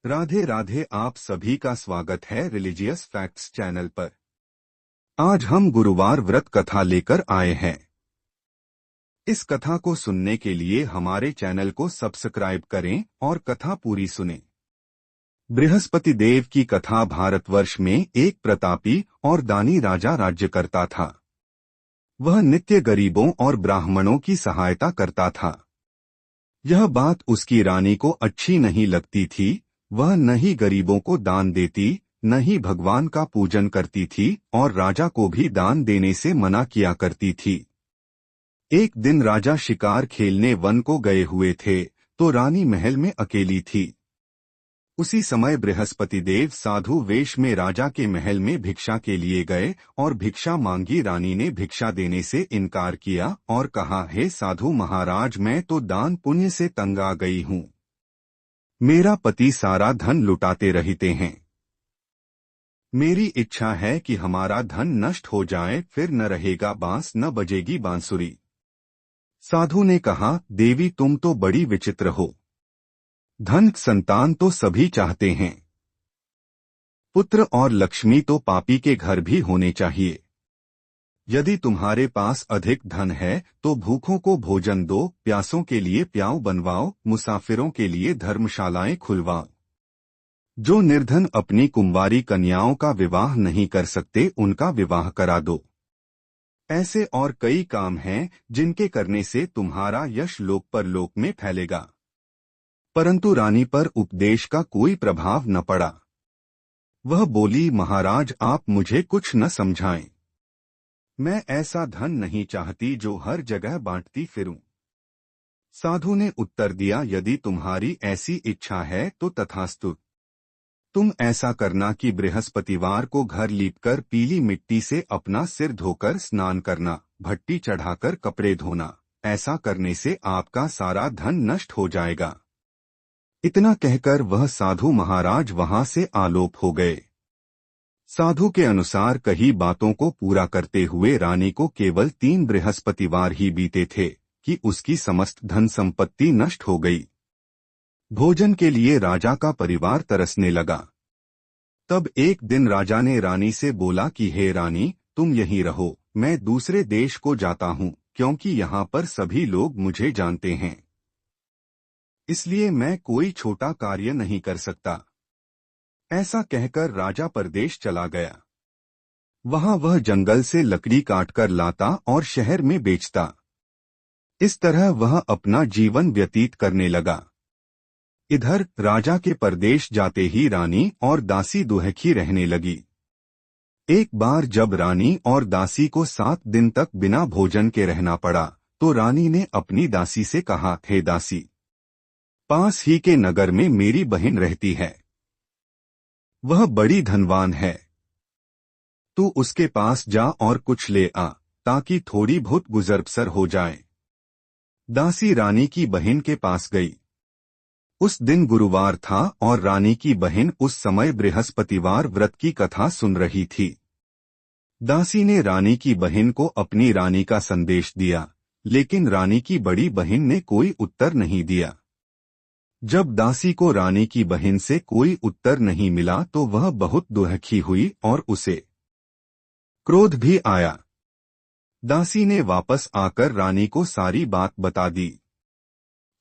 राधे राधे। आप सभी का स्वागत है रिलीजियस फैक्ट्स चैनल पर। आज हम गुरुवार व्रत कथा लेकर आए हैं। इस कथा को सुनने के लिए हमारे चैनल को सब्सक्राइब करें और कथा पूरी सुनें। बृहस्पति देव की कथा। भारतवर्ष में एक प्रतापी और दानी राजा राज्य करता था। वह नित्य गरीबों और ब्राह्मणों की सहायता करता था। यह बात उसकी रानी को अच्छी नहीं लगती थी। वह न ही गरीबों को दान देती, न ही भगवान का पूजन करती थी और राजा को भी दान देने से मना किया करती थी। एक दिन राजा शिकार खेलने वन को गए हुए थे, तो रानी महल में अकेली थी। उसी समय बृहस्पति देव साधु वेश में राजा के महल में भिक्षा के लिए गए और भिक्षा मांगी। रानी ने भिक्षा देने से इनकार किया और कहा, हे साधु महाराज, मैं तो दान पुण्य से तंग आ गई हूँ। मेरा पति सारा धन लुटाते रहते हैं। मेरी इच्छा है कि हमारा धन नष्ट हो जाए, फिर न रहेगा बांस न बजेगी बांसुरी। साधु ने कहा, देवी तुम तो बड़ी विचित्र हो। धन संतान तो सभी चाहते हैं। पुत्र और लक्ष्मी तो पापी के घर भी होने चाहिए। यदि तुम्हारे पास अधिक धन है तो भूखों को भोजन दो, प्यासों के लिए प्याऊ बनवाओ, मुसाफिरों के लिए धर्मशालाएं खुलवाओ। जो निर्धन अपनी कुंवारी कन्याओं का विवाह नहीं कर सकते, उनका विवाह करा दो। ऐसे और कई काम हैं जिनके करने से तुम्हारा यश लोक परलोक में फैलेगा। परंतु रानी पर उपदेश का कोई प्रभाव न पड़ा। वह बोली, महाराज आप मुझे कुछ न समझाएं। मैं ऐसा धन नहीं चाहती जो हर जगह बांटती फिरूं। साधु ने उत्तर दिया, यदि तुम्हारी ऐसी इच्छा है तो तथास्तु। तुम ऐसा करना कि बृहस्पतिवार को घर लीपकर पीली मिट्टी से अपना सिर धोकर स्नान करना, भट्टी चढ़ाकर कपड़े धोना। ऐसा करने से आपका सारा धन नष्ट हो जाएगा। इतना कहकर वह साधु महाराज वहां से आलोप हो गए। साधु के अनुसार कही बातों को पूरा करते हुए रानी को केवल 3 बृहस्पतिवार ही बीते थे कि उसकी समस्त धन संपत्ति नष्ट हो गई। भोजन के लिए राजा का परिवार तरसने लगा। तब एक दिन राजा ने रानी से बोला कि हे रानी, तुम यहीं रहो, मैं दूसरे देश को जाता हूँ, क्योंकि यहाँ पर सभी लोग मुझे जानते हैं। इसलिए मैं कोई छोटा कार्य नहीं कर सकता। ऐसा कहकर राजा परदेश चला गया। वहां वह जंगल से लकड़ी काटकर लाता और शहर में बेचता। इस तरह वह अपना जीवन व्यतीत करने लगा। इधर राजा के परदेश जाते ही रानी और दासी दुहखी रहने लगी। एक बार जब रानी और दासी को 7 दिन तक बिना भोजन के रहना पड़ा, तो रानी ने अपनी दासी से कहा, हे दासी, पास ही के नगर में मेरी बहन रहती है। वह बड़ी धनवान है। तू उसके पास जा और कुछ ले आ, ताकि थोड़ी बहुत गुजर-बसर हो जाए। दासी रानी की बहन के पास गई। उस दिन गुरुवार था और रानी की बहन उस समय बृहस्पतिवार व्रत की कथा सुन रही थी। दासी ने रानी की बहन को अपनी रानी का संदेश दिया, लेकिन रानी की बड़ी बहन ने कोई उत्तर नहीं दिया। जब दासी को रानी की बहन से कोई उत्तर नहीं मिला तो वह बहुत दुखी हुई और उसे क्रोध भी आया। दासी ने वापस आकर रानी को सारी बात बता दी।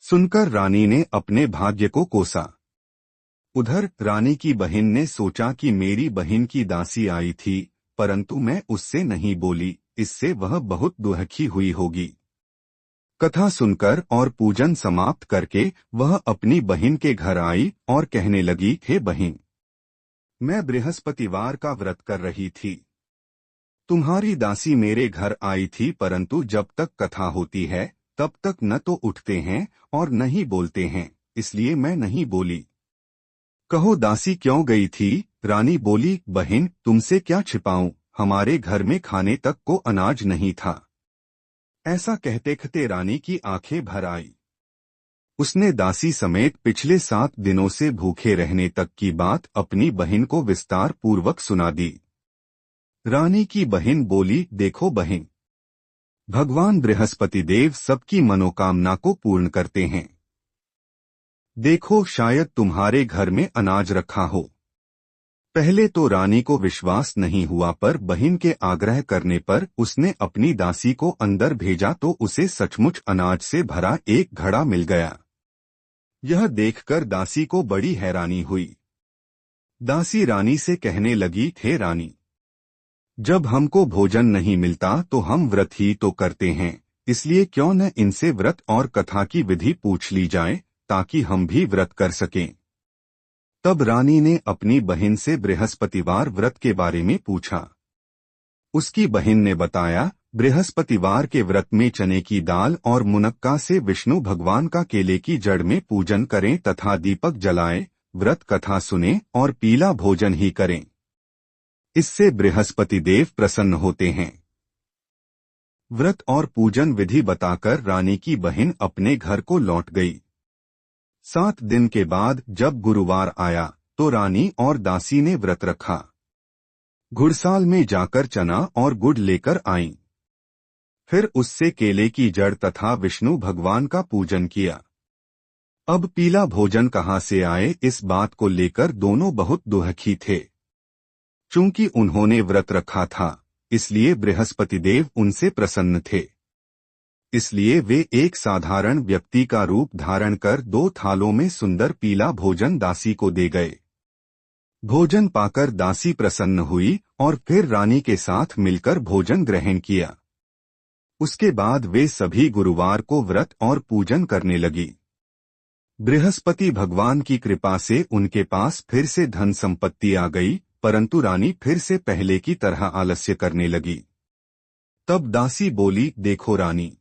सुनकर रानी ने अपने भाग्य को कोसा। उधर रानी की बहन ने सोचा कि मेरी बहन की दासी आई थी, परंतु मैं उससे नहीं बोली, इससे वह बहुत दुखी हुई होगी। कथा सुनकर और पूजन समाप्त करके वह अपनी बहन के घर आई और कहने लगी, हे बहन, मैं बृहस्पतिवार का व्रत कर रही थी। तुम्हारी दासी मेरे घर आई थी, परंतु जब तक कथा होती है तब तक न तो उठते हैं और न ही बोलते हैं, इसलिए मैं नहीं बोली। कहो दासी क्यों गई थी? रानी बोली, बहन तुमसे क्या छिपाऊं, हमारे घर में खाने तक को अनाज नहीं था। ऐसा कहते कहते रानी की आंखें भर आई। उसने दासी समेत पिछले 7 दिनों से भूखे रहने तक की बात अपनी बहन को विस्तार पूर्वक सुना दी। रानी की बहन बोली, देखो बहन, भगवान बृहस्पति देव सबकी मनोकामना को पूर्ण करते हैं। देखो शायद तुम्हारे घर में अनाज रखा हो। पहले तो रानी को विश्वास नहीं हुआ, पर बहन के आग्रह करने पर उसने अपनी दासी को अंदर भेजा तो उसे सचमुच अनाज से भरा एक घड़ा मिल गया। यह देखकर दासी को बड़ी हैरानी हुई। दासी रानी से कहने लगी, हे रानी, जब हमको भोजन नहीं मिलता तो हम व्रत ही तो करते हैं, इसलिए क्यों न इनसे व्रत और कथा की विधि पूछ ली जाए ताकि हम भी व्रत कर सकें। तब रानी ने अपनी बहन से बृहस्पतिवार व्रत के बारे में पूछा। उसकी बहन ने बताया, बृहस्पतिवार के व्रत में चने की दाल और मुनक्का से विष्णु भगवान का केले की जड़ में पूजन करें तथा दीपक जलाएं, व्रत कथा सुने और पीला भोजन ही करें। इससे बृहस्पति देव प्रसन्न होते हैं। व्रत और पूजन विधि बताकर रानी की बहन अपने घर को लौट गई। 7 दिन के बाद जब गुरुवार आया तो रानी और दासी ने व्रत रखा। घुड़साल में जाकर चना और गुड़ लेकर आईं। फिर उससे केले की जड़ तथा विष्णु भगवान का पूजन किया। अब पीला भोजन कहाँ से आए, इस बात को लेकर दोनों बहुत दुखी थे। चूंकि उन्होंने व्रत रखा था, इसलिए बृहस्पति देव उनसे प्रसन्न थे। इसलिए वे एक साधारण व्यक्ति का रूप धारण कर 2 थालों में सुंदर पीला भोजन दासी को दे गए। भोजन पाकर दासी प्रसन्न हुई और फिर रानी के साथ मिलकर भोजन ग्रहण किया। उसके बाद वे सभी गुरुवार को व्रत और पूजन करने लगी। बृहस्पति भगवान की कृपा से उनके पास फिर से धन संपत्ति आ गई, परंतु रानी फिर से पहले की तरह आलस्य करने लगी। तब दासी बोली, देखो रानी,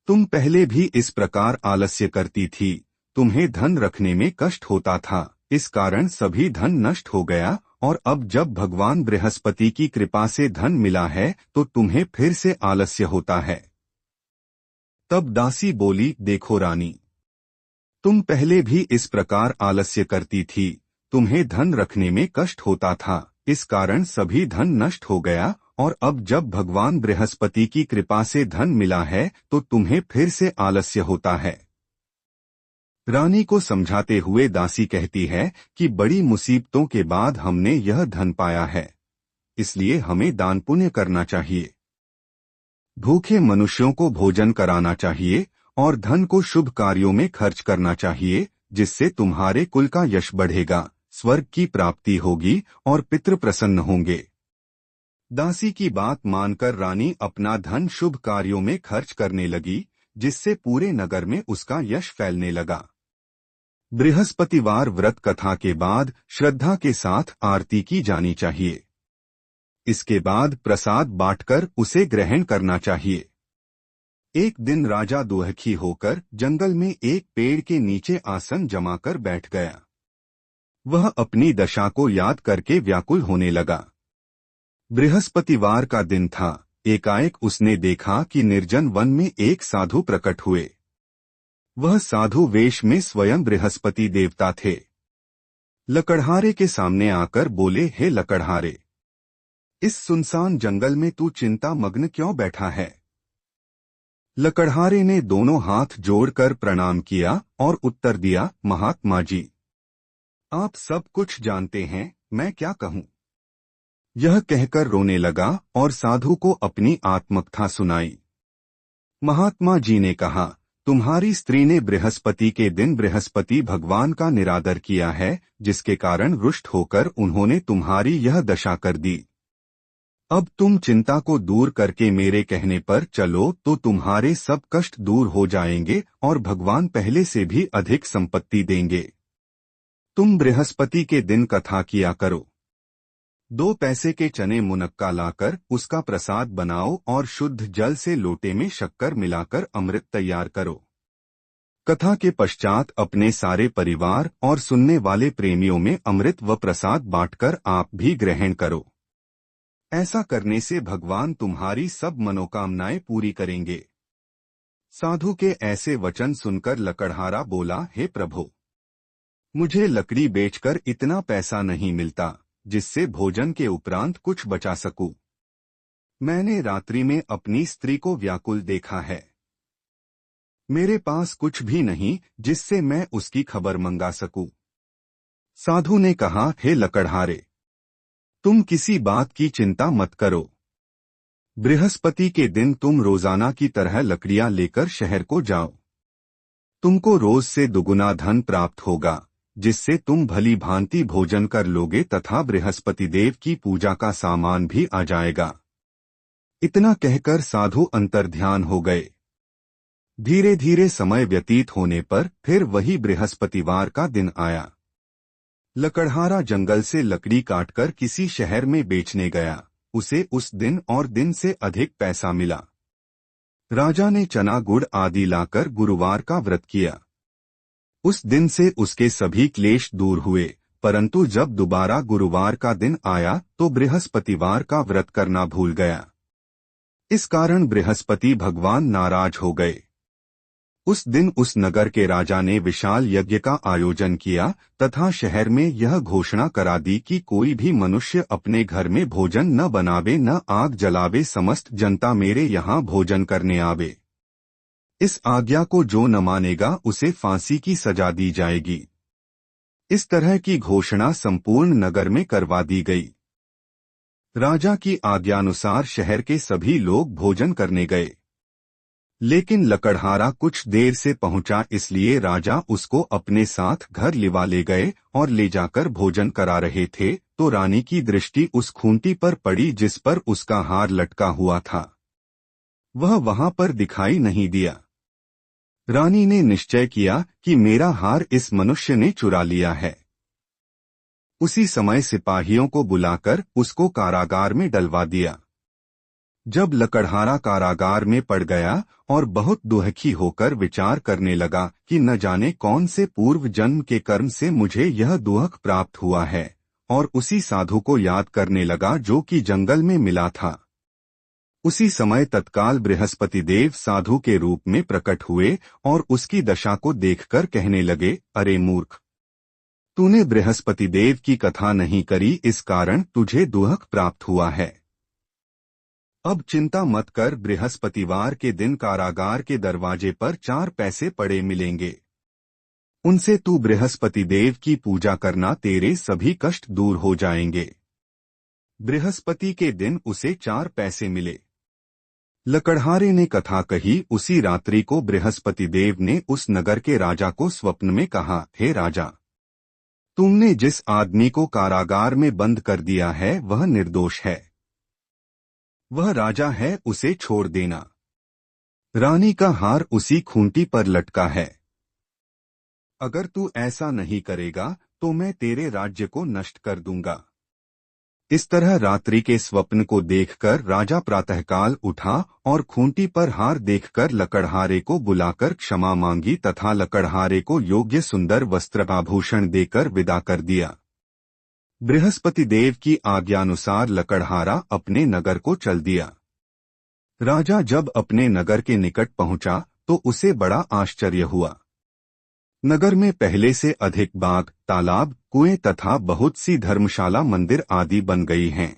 तुम पहले भी इस प्रकार आलस्य करती थी, तुम्हें धन रखने में कष्ट होता था, इस कारण सभी धन नष्ट हो गया, और अब जब भगवान बृहस्पति की कृपा से धन मिला है तो तुम्हें फिर से आलस्य होता है। तब दासी बोली, देखो रानी, तुम पहले भी इस प्रकार आलस्य करती थी, तुम्हें धन रखने में कष्ट होता था, इस कारण सभी धन नष्ट हो गया, और अब जब भगवान बृहस्पति की कृपा से धन मिला है तो तुम्हें फिर से आलस्य होता है। रानी को समझाते हुए दासी कहती है कि बड़ी मुसीबतों के बाद हमने यह धन पाया है, इसलिए हमें दान पुण्य करना चाहिए। भूखे मनुष्यों को भोजन कराना चाहिए और धन को शुभ कार्यों में खर्च करना चाहिए, जिससे तुम्हारे कुल का यश बढ़ेगा, स्वर्ग की प्राप्ति होगी और पितृ प्रसन्न होंगे। दासी की बात मानकर रानी अपना धन शुभ कार्यों में खर्च करने लगी, जिससे पूरे नगर में उसका यश फैलने लगा। बृहस्पतिवार व्रत कथा के बाद श्रद्धा के साथ आरती की जानी चाहिए। इसके बाद प्रसाद बांटकर उसे ग्रहण करना चाहिए। एक दिन राजा दुखी होकर जंगल में एक पेड़ के नीचे आसन जमाकर बैठ गया। वह अपनी दशा को याद करके व्याकुल होने लगा। बृहस्पतिवार का दिन था। एकाएक उसने देखा कि निर्जन वन में एक साधु प्रकट हुए। वह साधु वेश में स्वयं बृहस्पति देवता थे। लकड़हारे के सामने आकर बोले, हे लकड़हारे, इस सुनसान जंगल में तू चिंता मग्न क्यों बैठा है? लकड़हारे ने दोनों हाथ जोड़कर प्रणाम किया और उत्तर दिया, महात्मा जी, आप सब कुछ जानते हैं, मैं क्या कहूँ। यह कहकर रोने लगा और साधु को अपनी आत्मकथा सुनाई। महात्मा जी ने कहा, तुम्हारी स्त्री ने बृहस्पति के दिन बृहस्पति भगवान का निरादर किया है, जिसके कारण रुष्ट होकर उन्होंने तुम्हारी यह दशा कर दी। अब तुम चिंता को दूर करके मेरे कहने पर चलो तो तुम्हारे सब कष्ट दूर हो जाएंगे और भगवान पहले से भी अधिक संपत्ति देंगे। तुम बृहस्पति के दिन कथा किया करो। 2 पैसे के चने मुनक्का लाकर उसका प्रसाद बनाओ और शुद्ध जल से लोटे में शक्कर मिलाकर अमृत तैयार करो। कथा के पश्चात अपने सारे परिवार और सुनने वाले प्रेमियों में अमृत व प्रसाद बांटकर आप भी ग्रहण करो। ऐसा करने से भगवान तुम्हारी सब मनोकामनाएं पूरी करेंगे। साधु के ऐसे वचन सुनकर लकड़हारा बोला, हे प्रभु, मुझे लकड़ी बेचकर इतना पैसा नहीं मिलता जिससे भोजन के उपरांत कुछ बचा सकूं। मैंने रात्रि में अपनी स्त्री को व्याकुल देखा है। मेरे पास कुछ भी नहीं जिससे मैं उसकी खबर मंगा सकूं। साधु ने कहा, हे लकड़हारे, तुम किसी बात की चिंता मत करो। बृहस्पति के दिन तुम रोजाना की तरह लकड़ियां लेकर शहर को जाओ। तुमको रोज से दुगुना धन प्राप्त होगा, जिससे तुम भली भांति भोजन कर लोगे तथा बृहस्पति देव की पूजा का सामान भी आ जाएगा। इतना कहकर साधु अंतर्ध्यान हो गए। धीरे धीरे समय व्यतीत होने पर फिर वही बृहस्पतिवार का दिन आया। लकड़हारा जंगल से लकड़ी काटकर किसी शहर में बेचने गया। उसे उस दिन और दिन से अधिक पैसा मिला। राजा ने चना गुड़ आदि लाकर गुरुवार का व्रत किया। उस दिन से उसके सभी क्लेश दूर हुए, परंतु जब दोबारा गुरुवार का दिन आया तो बृहस्पतिवार का व्रत करना भूल गया। इस कारण बृहस्पति भगवान नाराज हो गए। उस दिन उस नगर के राजा ने विशाल यज्ञ का आयोजन किया तथा शहर में यह घोषणा करा दी कि कोई भी मनुष्य अपने घर में भोजन न बनावे न आग जलावे, समस्त जनता मेरे यहाँ भोजन करने आवे। इस आज्ञा को जो न मानेगा उसे फांसी की सजा दी जाएगी। इस तरह की घोषणा संपूर्ण नगर में करवा दी गई। राजा की आज्ञानुसार शहर के सभी लोग भोजन करने गए, लेकिन लकड़हारा कुछ देर से पहुंचा, इसलिए राजा उसको अपने साथ घर लिवा ले गए और ले जाकर भोजन करा रहे थे तो रानी की दृष्टि उस खूंटी पर पड़ी जिस पर उसका हार लटका हुआ था। वह वहां पर दिखाई नहीं दिया। रानी ने निश्चय किया कि मेरा हार इस मनुष्य ने चुरा लिया है। उसी समय सिपाहियों को बुलाकर उसको कारागार में डलवा दिया। जब लकड़हारा कारागार में पड़ गया और बहुत दुखी होकर विचार करने लगा कि न जाने कौन से पूर्व जन्म के कर्म से मुझे यह दुख प्राप्त हुआ है, और उसी साधु को याद करने लगा जो कि जंगल में मिला था। उसी समय तत्काल बृहस्पति देव साधु के रूप में प्रकट हुए और उसकी दशा को देखकर कहने लगे, अरे मूर्ख, तूने बृहस्पति देव की कथा नहीं करी, इस कारण तुझे दुख प्राप्त हुआ है। अब चिंता मत कर, बृहस्पतिवार के दिन कारागार के दरवाजे पर 4 पैसे पड़े मिलेंगे। उनसे तू बृहस्पति देव की पूजा करना, तेरे सभी कष्ट दूर हो जाएंगे। बृहस्पति के दिन उसे 4 पैसे मिले। लकड़हारे ने कथा कही। उसी रात्रि को बृहस्पति देव ने उस नगर के राजा को स्वप्न में कहा, हे राजा, तुमने जिस आदमी को कारागार में बंद कर दिया है वह निर्दोष है। वह राजा है, उसे छोड़ देना। रानी का हार उसी खूंटी पर लटका है। अगर तू ऐसा नहीं करेगा तो मैं तेरे राज्य को नष्ट कर दूंगा। इस तरह रात्रि के स्वप्न को देखकर राजा प्रातःकाल उठा और खूंटी पर हार देखकर लकड़हारे को बुलाकर क्षमा मांगी तथा लकड़हारे को योग्य सुंदर वस्त्र आभूषण देकर विदा कर दिया। बृहस्पति देव की आज्ञानुसार लकड़हारा अपने नगर को चल दिया। राजा जब अपने नगर के निकट पहुंचा तो उसे बड़ा आश्चर्य हुआ। नगर में पहले से अधिक बाग, तालाब, कुएं तथा बहुत सी धर्मशाला, मंदिर आदि बन गई हैं।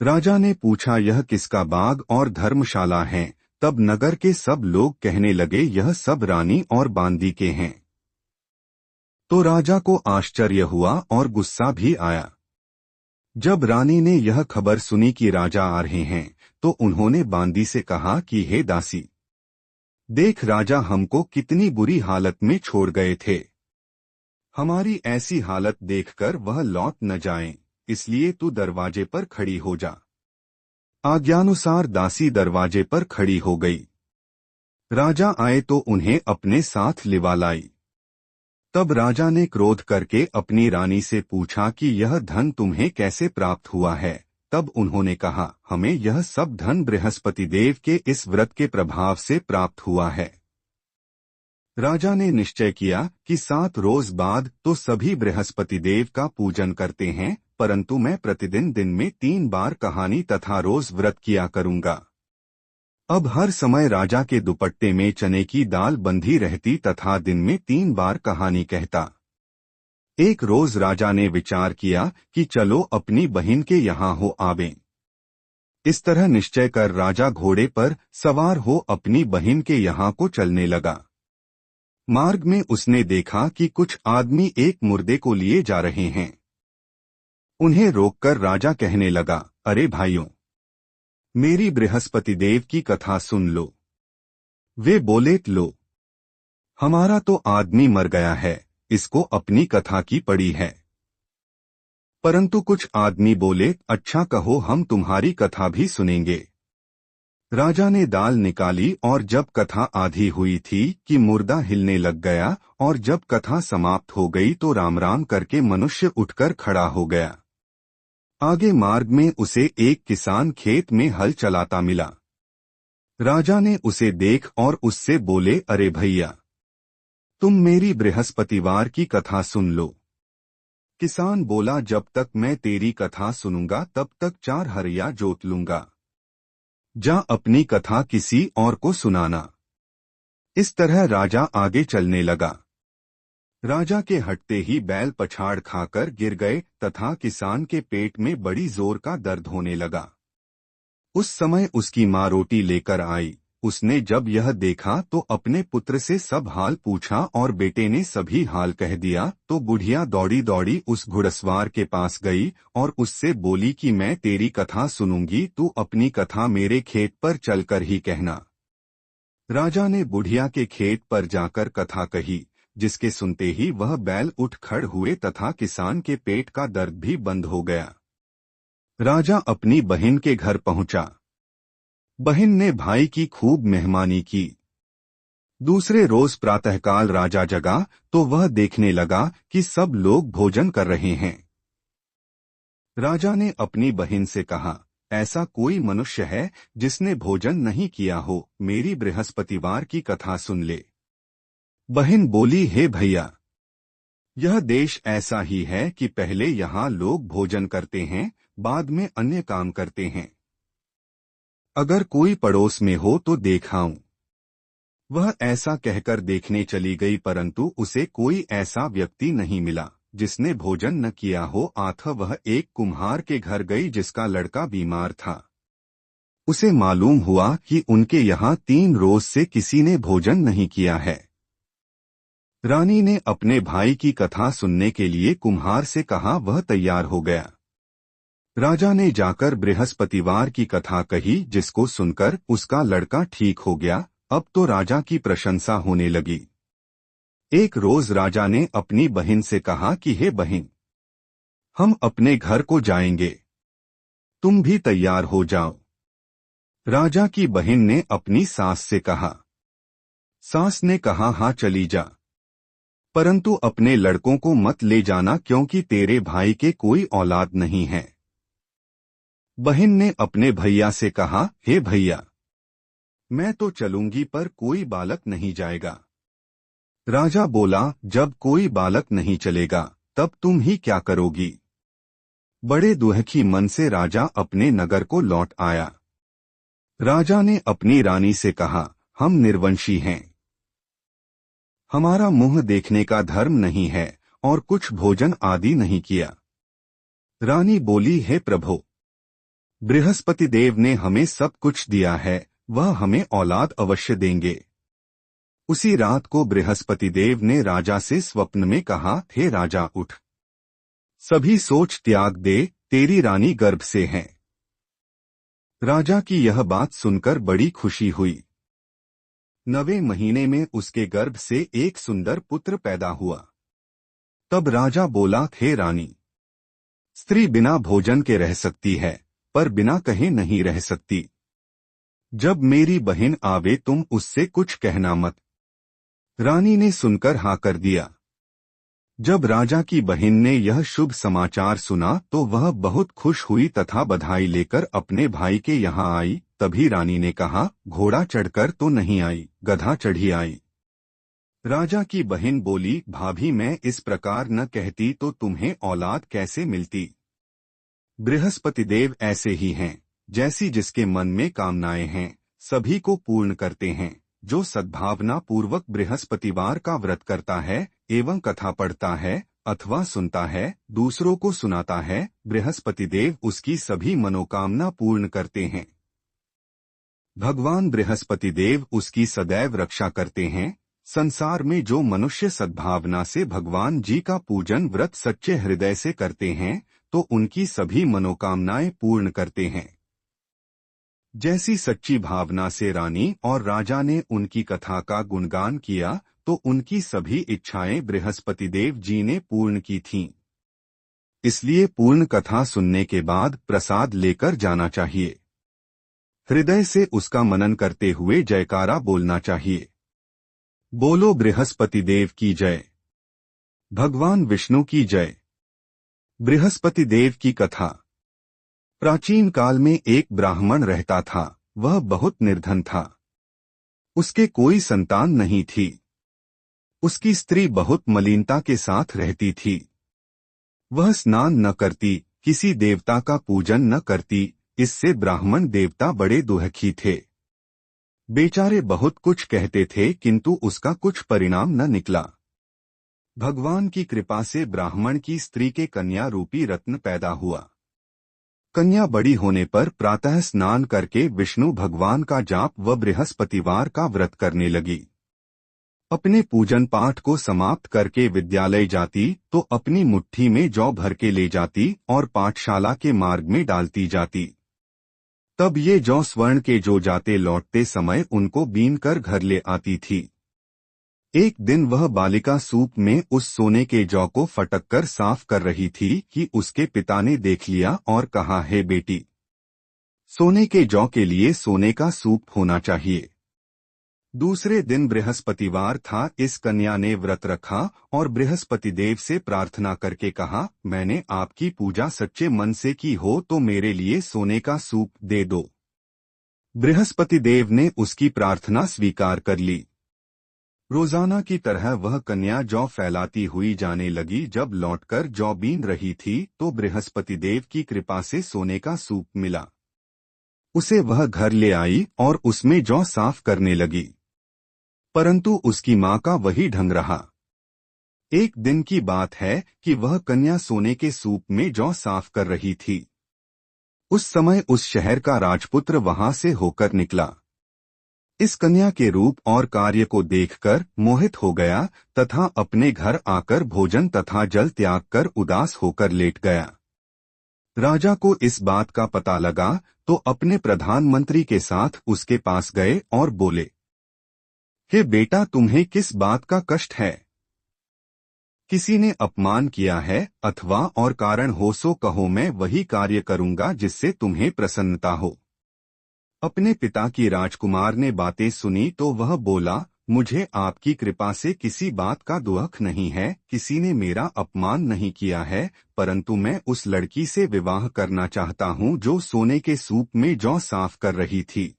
राजा ने पूछा, यह किसका बाग और धर्मशाला हैं? तब नगर के सब लोग कहने लगे, यह सब रानी और बांदी के हैं। तो राजा को आश्चर्य हुआ और गुस्सा भी आया। जब रानी ने यह खबर सुनी कि राजा आ रहे हैं तो उन्होंने बांदी से कहा कि हे दासी, देख राजा हमको कितनी बुरी हालत में छोड़ गए थे। हमारी ऐसी हालत देखकर वह लौट न जाएं, इसलिए तू दरवाजे पर खड़ी हो जा। आज्ञानुसार दासी दरवाजे पर खड़ी हो गई। राजा आए तो उन्हें अपने साथ लिवा लाई। तब राजा ने क्रोध करके अपनी रानी से पूछा कि यह धन तुम्हें कैसे प्राप्त हुआ है? तब उन्होंने कहा, हमें यह सब धन बृहस्पति देव के इस व्रत के प्रभाव से प्राप्त हुआ है। राजा ने निश्चय किया कि 7 रोज बाद तो सभी बृहस्पति देव का पूजन करते हैं, परंतु मैं प्रतिदिन दिन में 3 बार कहानी तथा रोज व्रत किया करूंगा। अब हर समय राजा के दुपट्टे में चने की दाल बंधी रहती तथा दिन में 3 बार कहानी कहता। एक रोज राजा ने विचार किया कि चलो अपनी बहन के यहाँ हो आवें। इस तरह निश्चय कर राजा घोड़े पर सवार हो अपनी बहन के यहाँ को चलने लगा। मार्ग में उसने देखा कि कुछ आदमी एक मुर्दे को लिए जा रहे हैं। उन्हें रोककर राजा कहने लगा, अरे भाइयों, मेरी बृहस्पति देव की कथा सुन लो। वे बोले, लो, हमारा तो आदमी मर गया है, इसको अपनी कथा की पड़ी है। परंतु कुछ आदमी बोले, अच्छा कहो, हम तुम्हारी कथा भी सुनेंगे। राजा ने दाल निकाली और जब कथा आधी हुई थी कि मुर्दा हिलने लग गया, और जब कथा समाप्त हो गई तो राम राम करके मनुष्य उठकर खड़ा हो गया। आगे मार्ग में उसे एक किसान खेत में हल चलाता मिला। राजा ने उसे देख और उससे बोले, अरे भैया, तुम मेरी बृहस्पतिवार की कथा सुन लो। किसान बोला, जब तक मैं तेरी कथा सुनूंगा तब तक 4 हरिया जोत लूंगा। जा अपनी कथा किसी और को सुनाना। इस तरह राजा आगे चलने लगा। राजा के हटते ही बैल पछाड़ खाकर गिर गए तथा किसान के पेट में बड़ी जोर का दर्द होने लगा। उस समय उसकी माँ रोटी लेकर आई। उसने जब यह देखा तो अपने पुत्र से सब हाल पूछा और बेटे ने सभी हाल कह दिया तो बुढ़िया दौड़ी दौड़ी उस घुड़सवार के पास गई और उससे बोली कि मैं तेरी कथा सुनूंगी, तू अपनी कथा मेरे खेत पर चलकर ही कहना। राजा ने बुढ़िया के खेत पर जाकर कथा कही, जिसके सुनते ही वह बैल उठ खड़ हुए तथा किसान के पेट का दर्द भी बंद हो गया। राजा अपनी बहन के घर पहुंचा। बहन ने भाई की खूब मेहमानी की। दूसरे रोज प्रातःकाल राजा जगा तो वह देखने लगा कि सब लोग भोजन कर रहे हैं। राजा ने अपनी बहन से कहा, ऐसा कोई मनुष्य है जिसने भोजन नहीं किया हो, मेरी बृहस्पतिवार की कथा सुन ले। बहन बोली, हे भैया, यह देश ऐसा ही है कि पहले यहाँ लोग भोजन करते हैं, बाद में अन्य काम करते हैं। अगर कोई पड़ोस में हो तो देखाऊं। वह ऐसा कहकर देखने चली गई, परंतु उसे कोई ऐसा व्यक्ति नहीं मिला जिसने भोजन न किया हो। अतः वह एक कुम्हार के घर गई जिसका लड़का बीमार था। उसे मालूम हुआ कि उनके यहाँ 3 रोज से किसी ने भोजन नहीं किया है। रानी ने अपने भाई की कथा सुनने के लिए कुम्हार से कहा, वह तैयार हो गया। राजा ने जाकर बृहस्पतिवार की कथा कही, जिसको सुनकर उसका लड़का ठीक हो गया। अब तो राजा की प्रशंसा होने लगी। एक रोज राजा ने अपनी बहन से कहा कि हे बहन, हम अपने घर को जाएंगे, तुम भी तैयार हो जाओ। राजा की बहन ने अपनी सास से कहा। सास ने कहा, हाँ चली जा, परंतु अपने लड़कों को मत ले जाना क्योंकि तेरे भाई के कोई औलाद नहीं है। बहन ने अपने भैया से कहा, हे भैया, मैं तो चलूंगी पर कोई बालक नहीं जाएगा। राजा बोला, जब कोई बालक नहीं चलेगा तब तुम ही क्या करोगी। बड़े दुखी मन से राजा अपने नगर को लौट आया। राजा ने अपनी रानी से कहा, हम निर्वंशी हैं, हमारा मुंह देखने का धर्म नहीं है और कुछ भोजन आदि नहीं किया। रानी बोली, हे प्रभु, बृहस्पति देव ने हमें सब कुछ दिया है, वह हमें औलाद अवश्य देंगे। उसी रात को बृहस्पति देव ने राजा से स्वप्न में कहा, हे राजा उठ, सभी सोच त्याग दे, तेरी रानी गर्भ से है। राजा की यह बात सुनकर बड़ी खुशी हुई। 9वें महीने में उसके गर्भ से एक सुंदर पुत्र पैदा हुआ। तब राजा बोला, हे रानी, स्त्री बिना भोजन के रह सकती है पर बिना कहे नहीं रह सकती। जब मेरी बहन आवे तुम उससे कुछ कहना मत। रानी ने सुनकर हाँ कर दिया। जब राजा की बहन ने यह शुभ समाचार सुना तो वह बहुत खुश हुई तथा बधाई लेकर अपने भाई के यहाँ आई। तभी रानी ने कहा, घोड़ा चढ़कर तो नहीं आई, गधा चढ़ी आई। राजा की बहन बोली, भाभी, मैं इस प्रकार न कहती तो तुम्हें औलाद कैसे मिलती। बृहस्पति देव ऐसे ही हैं, जैसी जिसके मन में कामनाएं हैं सभी को पूर्ण करते हैं। जो सद्भावना पूर्वक बृहस्पतिवार का व्रत करता है एवं कथा पढ़ता है अथवा सुनता है, दूसरों को सुनाता है, बृहस्पति देव उसकी सभी मनोकामना पूर्ण करते हैं। भगवान बृहस्पति देव उसकी सदैव रक्षा करते हैं। संसार में जो मनुष्य सद्भावना से भगवान जी का पूजन व्रत सच्चे हृदय से करते हैं, तो उनकी सभी मनोकामनाएं पूर्ण करते हैं। जैसी सच्ची भावना से रानी और राजा ने उनकी कथा का गुणगान किया, तो उनकी सभी इच्छाएं बृहस्पति देव जी ने पूर्ण की थीं। इसलिए पूर्ण कथा सुनने के बाद प्रसाद लेकर जाना चाहिए। हृदय से उसका मनन करते हुए जयकारा बोलना चाहिए। बोलो बृहस्पति देव की जय। भगवान विष्णु की जय। बृहस्पति देव की कथा। प्राचीन काल में एक ब्राह्मण रहता था। वह बहुत निर्धन था। उसके कोई संतान नहीं थी। उसकी स्त्री बहुत मलिनता के साथ रहती थी। वह स्नान न करती, किसी देवता का पूजन न करती। इससे ब्राह्मण देवता बड़े दुखी थे। बेचारे बहुत कुछ कहते थे, किंतु उसका कुछ परिणाम न निकला। भगवान की कृपा से ब्राह्मण की स्त्री के कन्या रूपी रत्न पैदा हुआ। कन्या बड़ी होने पर प्रातः स्नान करके विष्णु भगवान का जाप व बृहस्पतिवार का व्रत करने लगी। अपने पूजन पाठ को समाप्त करके विद्यालय जाती तो अपनी मुट्ठी में जौ भर के ले जाती और पाठशाला के मार्ग में डालती जाती। तब ये जौ स्वर्ण के जो जाते लौटते समय उनको बीन कर घर ले आती थी। एक दिन वह बालिका सूप में उस सोने के जौ को फटक कर साफ कर रही थी कि उसके पिता ने देख लिया और कहा, हे बेटी, सोने के जौ के लिए सोने का सूप होना चाहिए। दूसरे दिन बृहस्पतिवार था। इस कन्या ने व्रत रखा और बृहस्पति देव से प्रार्थना करके कहा, मैंने आपकी पूजा सच्चे मन से की हो तो मेरे लिए सोने का सूप दे दो। बृहस्पति देव ने उसकी प्रार्थना स्वीकार कर ली। रोजाना की तरह वह कन्या जौ फैलाती हुई जाने लगी। जब लौटकर जौ बीन रही थी तो बृहस्पति देव की कृपा से सोने का सूप मिला। उसे वह घर ले आई और उसमें जौ साफ करने लगी, परंतु उसकी मां का वही ढंग रहा। एक दिन की बात है कि वह कन्या सोने के सूप में जौ साफ कर रही थी। उस समय उस शहर का राजपुत्र वहां से होकर निकला। इस कन्या के रूप और कार्य को देखकर मोहित हो गया तथा अपने घर आकर भोजन तथा जल त्याग कर उदास होकर लेट गया। राजा को इस बात का पता लगा तो अपने प्रधानमंत्री के साथ उसके पास गए और बोले, हे बेटा, तुम्हें किस बात का कष्ट है? किसी ने अपमान किया है अथवा और कारण हो सो कहो, मैं वही कार्य करूंगा जिससे तुम्हें प्रसन्नता हो। अपने पिता की राजकुमार ने बातें सुनी तो वह बोला, मुझे आपकी कृपा से किसी बात का दुख नहीं है। किसी ने मेरा अपमान नहीं किया है, परंतु मैं उस लड़की से विवाह करना चाहता हूँ जो सोने के सूप में जौ साफ कर रही थी।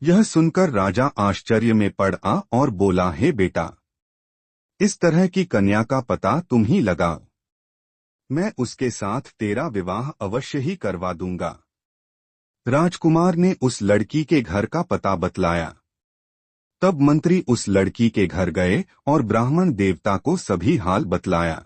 यह सुनकर राजा आश्चर्य में पड़ा और बोला, हे बेटा, इस तरह की कन्या का पता तुम ही लगाओ। मैं उसके साथ तेरा विवाह अवश्य ही करवा दूंगा। राजकुमार ने उस लड़की के घर का पता बतलाया। तब मंत्री उस लड़की के घर गए और ब्राह्मण देवता को सभी हाल बतलाया।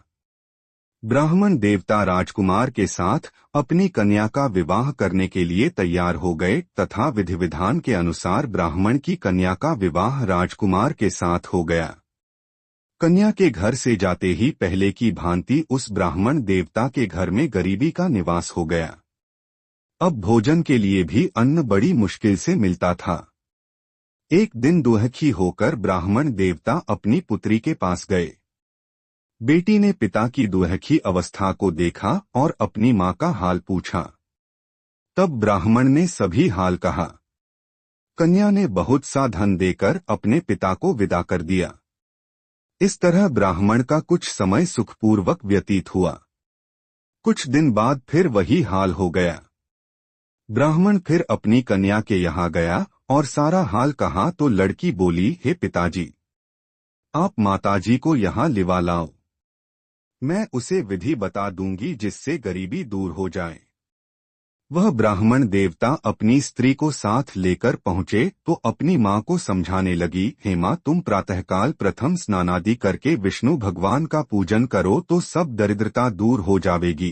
ब्राह्मण देवता राजकुमार के साथ अपनी कन्या का विवाह करने के लिए तैयार हो गए तथा विधि विधान के अनुसार ब्राह्मण की कन्या का विवाह राजकुमार के साथ हो गया। कन्या के घर से जाते ही पहले की भांति उस ब्राह्मण देवता के घर में गरीबी का निवास हो गया। अब भोजन के लिए भी अन्न बड़ी मुश्किल से मिलता था। एक दिन दुखी होकर ब्राह्मण देवता अपनी पुत्री के पास गए। बेटी ने पिता की दुखी अवस्था को देखा और अपनी मां का हाल पूछा। तब ब्राह्मण ने सभी हाल कहा। कन्या ने बहुत सा धन देकर अपने पिता को विदा कर दिया। इस तरह ब्राह्मण का कुछ समय सुखपूर्वक व्यतीत हुआ। कुछ दिन बाद फिर वही हाल हो गया। ब्राह्मण फिर अपनी कन्या के यहाँ गया और सारा हाल कहा तो लड़की बोली, हे पिताजी, आप माताजी को यहाँ लिवा लाओ। मैं उसे विधि बता दूंगी जिससे गरीबी दूर हो जाए। वह ब्राह्मण देवता अपनी स्त्री को साथ लेकर पहुंचे तो अपनी मां को समझाने लगी, हे मां, तुम प्रातःकाल प्रथम स्नानादि करके विष्णु भगवान का पूजन करो तो सब दरिद्रता दूर हो जाएगी।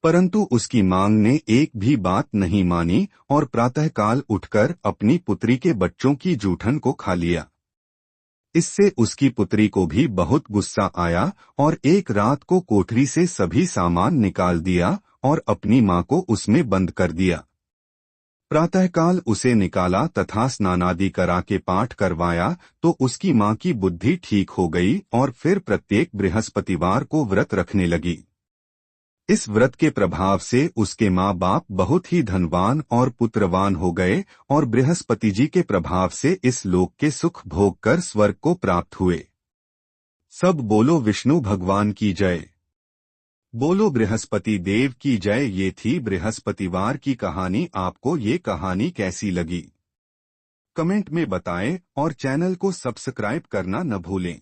परंतु उसकी मांग ने एक भी बात नहीं मानी और प्रातःकाल उठकर अपनी पुत्री के बच्चों की जूठन को खा लिया। इससे उसकी पुत्री को भी बहुत गुस्सा आया और एक रात को कोठरी से सभी सामान निकाल दिया और अपनी मां को उसमें बंद कर दिया। प्रातःकाल उसे निकाला तथा स्नानादि करा के पाठ करवाया तो उसकी मां की बुद्धि ठीक हो गई और फिर प्रत्येक बृहस्पतिवार को व्रत रखने लगी। इस व्रत के प्रभाव से उसके माँ बाप बहुत ही धनवान और पुत्रवान हो गए और बृहस्पति जी के प्रभाव से इस लोक के सुख भोग कर स्वर्ग को प्राप्त हुए। सब बोलो विष्णु भगवान की जय, बोलो बृहस्पति देव की जय। ये थी बृहस्पतिवार की कहानी। आपको ये कहानी कैसी लगी कमेंट में बताएं और चैनल को सब्सक्राइब करना न भूलें।